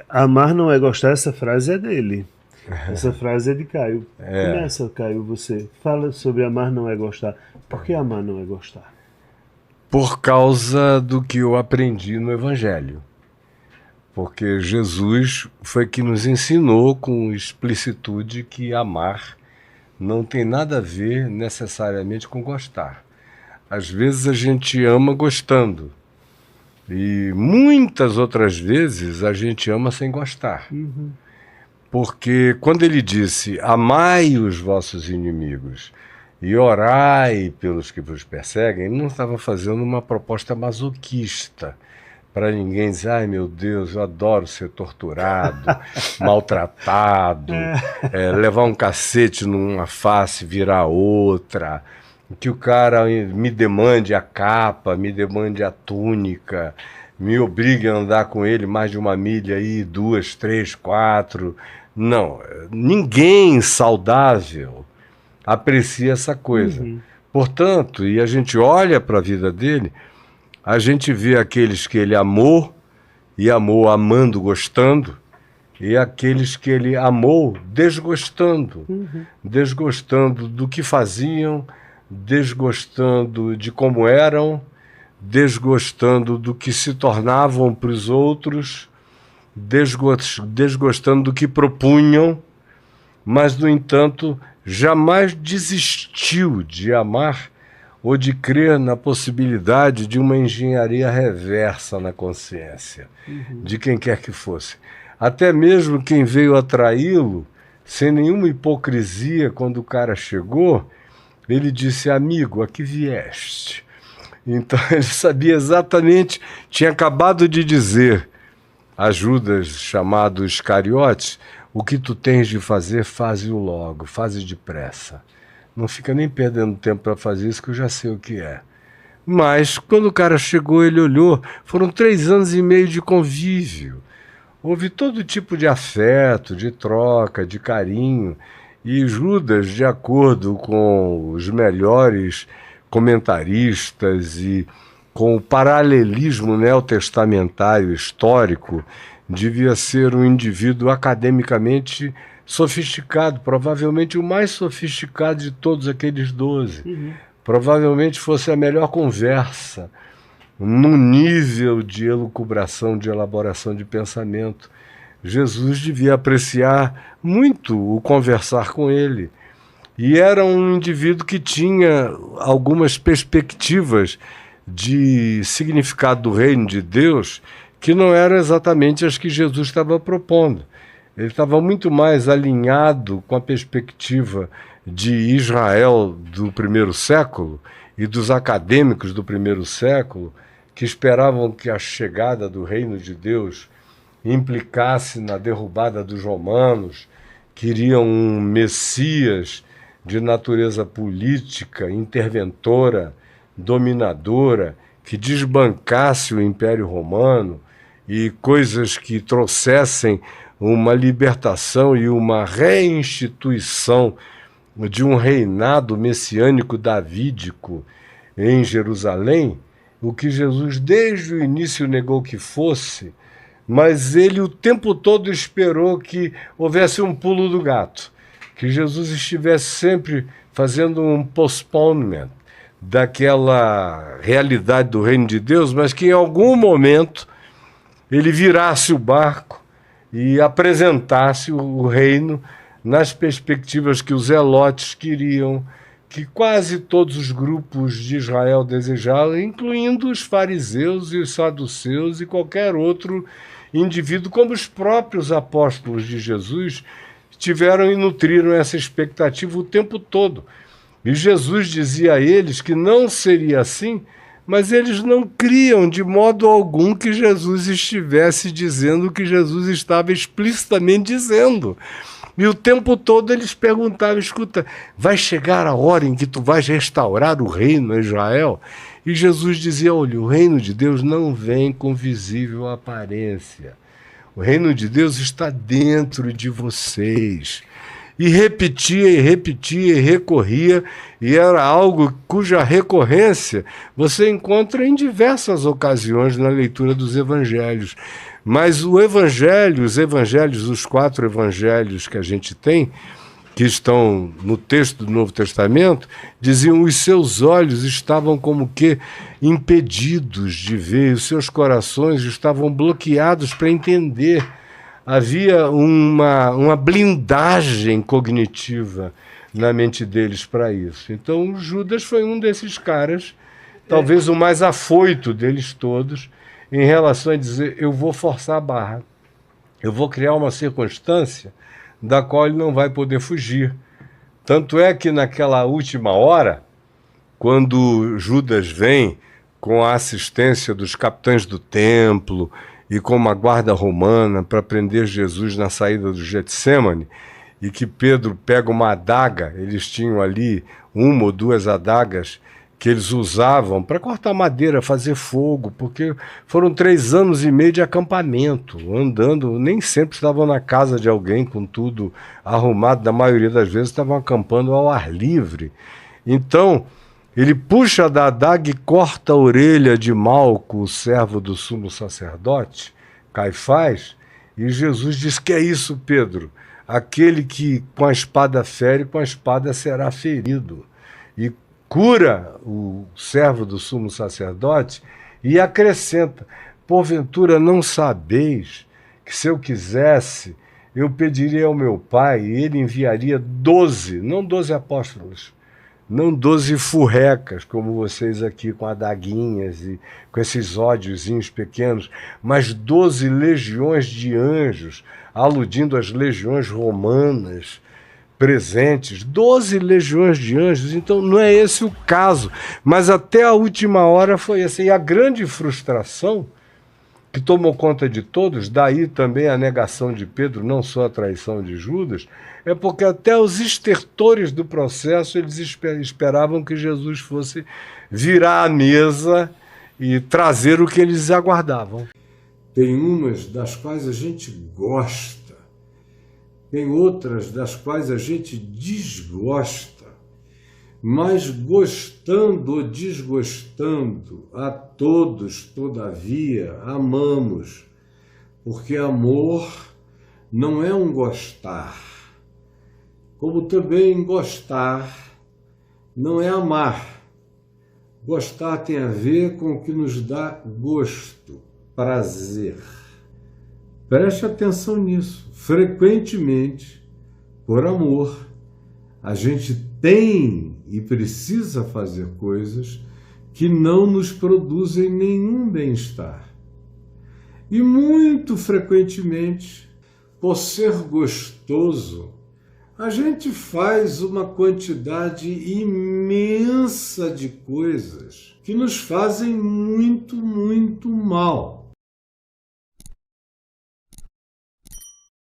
Amar não é gostar, essa frase é dele. Essa frase é de Caio. Começa, Caio, você. Fala sobre amar não é gostar. Por que amar não é gostar? Por causa do que eu aprendi no Evangelho. Porque Jesus foi que nos ensinou com explicitude que amar não tem nada a ver necessariamente com gostar. Às vezes a gente ama gostando, e muitas outras vezes a gente ama sem gostar. Porque quando ele disse, amai os vossos inimigos e orai pelos que vos perseguem, ele não estava fazendo uma proposta masoquista para ninguém dizer, ai meu Deus, eu adoro ser torturado, maltratado, levar um cacete numa face, virar outra, que o cara me demande a capa, me demande a túnica, me obrigue a andar com ele mais de uma milha aí, 2, 3, 4. Não, ninguém saudável aprecia essa coisa. Portanto, e a gente olha para a vida dele, a gente vê aqueles que ele amou, e amou amando, gostando, e aqueles que ele amou desgostando. Desgostando do que faziam, desgostando de como eram, desgostando do que se tornavam para os outros, desgostando do que propunham, mas, no entanto, jamais desistiu de amar ou de crer na possibilidade de uma engenharia reversa na consciência, de quem quer que fosse. Até mesmo quem veio atraí-lo, sem nenhuma hipocrisia, quando o cara chegou, ele disse, amigo, a que vieste? Então ele sabia exatamente, tinha acabado de dizer a Judas, chamado Iscariotes, o que tu tens de fazer, faze-o logo, faze depressa. Não fica nem perdendo tempo para fazer isso, que eu já sei o que é. Mas, quando o cara chegou, ele olhou, foram 3 anos e meio de convívio. Houve todo tipo de afeto, de troca, de carinho. E Judas, de acordo com os melhores comentaristas e com o paralelismo neotestamentário histórico, devia ser um indivíduo academicamente sofisticado, provavelmente o mais sofisticado de todos aqueles 12. Provavelmente fosse a melhor conversa, num nível de elucubração, de elaboração de pensamento. Jesus devia apreciar muito o conversar com ele. E era um indivíduo que tinha algumas perspectivas de significado do reino de Deus que não eram exatamente as que Jesus estava propondo. Ele estava muito mais alinhado com a perspectiva de Israel do primeiro século e dos acadêmicos do primeiro século, que esperavam que a chegada do reino de Deus implicasse na derrubada dos romanos, queriam um Messias de natureza política, interventora, dominadora, que desbancasse o Império Romano e coisas que trouxessem uma libertação e uma reinstituição de um reinado messiânico davídico em Jerusalém, o que Jesus desde o início negou que fosse, mas ele o tempo todo esperou que houvesse um pulo do gato, que Jesus estivesse sempre fazendo um postponement daquela realidade do reino de Deus, mas que em algum momento ele virasse o barco e apresentasse o reino nas perspectivas que os zelotes queriam, que quase todos os grupos de Israel desejavam, incluindo os fariseus e os saduceus e qualquer outro indivíduo, como os próprios apóstolos de Jesus tiveram e nutriram essa expectativa o tempo todo. E Jesus dizia a eles que não seria assim, mas eles não criam de modo algum que Jesus estivesse dizendo o que Jesus estava explicitamente dizendo. E o tempo todo eles perguntavam, escuta, vai chegar a hora em que tu vais restaurar o reino a Israel? E Jesus dizia, olha, o reino de Deus não vem com visível aparência. O reino de Deus está dentro de vocês. e repetia e repetia e recorria, e era algo cuja recorrência você encontra em diversas ocasiões na leitura dos evangelhos. Mas os 4 evangelhos que a gente tem, que estão no texto do Novo Testamento, diziam: os seus olhos estavam como que impedidos de ver, os seus corações estavam bloqueados para entender. Havia uma blindagem cognitiva na mente deles para isso. Então, Judas foi um desses caras, talvez o mais afoito deles todos, em relação a dizer: eu vou forçar a barra, eu vou criar uma circunstância da qual ele não vai poder fugir. Tanto é que naquela última hora, quando Judas vem com a assistência dos capitães do templo e com uma guarda romana para prender Jesus na saída do Getsêmani, e que Pedro pega uma adaga, eles tinham ali 1 ou 2 adagas que eles usavam para cortar madeira, fazer fogo, porque foram 3 anos e meio de acampamento, andando, nem sempre estavam na casa de alguém com tudo arrumado, na maioria das vezes estavam acampando ao ar livre. Então, ele puxa da adaga e corta a orelha de Malco, o servo do sumo sacerdote, Caifás, e Jesus diz: que é isso, Pedro? Aquele que com a espada fere, com a espada será ferido. E cura o servo do sumo sacerdote e acrescenta: porventura não sabeis que, se eu quisesse, eu pediria ao meu Pai e ele enviaria 12, não 12 apóstolos, não 12 furrecas, como vocês aqui com adaguinhas e com esses ódiozinhos pequenos, mas 12 legiões de anjos, aludindo às legiões romanas presentes, 12 legiões de anjos. Então não é esse o caso, mas até a última hora foi assim. E a grande frustração que tomou conta de todos, daí também a negação de Pedro, não só a traição de Judas, é porque até os estertores do processo eles esperavam que Jesus fosse virar a mesa e trazer o que eles aguardavam. Tem umas das quais a gente gosta, tem outras das quais a gente desgosta, mas gostando ou desgostando, a todos, todavia, amamos, porque amor não é um gostar, como também gostar não é amar. Gostar tem a ver com o que nos dá gosto, prazer. Preste atenção nisso. Frequentemente, por amor, a gente tem e precisa fazer coisas que não nos produzem nenhum bem-estar. E muito frequentemente, por ser gostoso, a gente faz uma quantidade imensa de coisas que nos fazem muito, muito mal.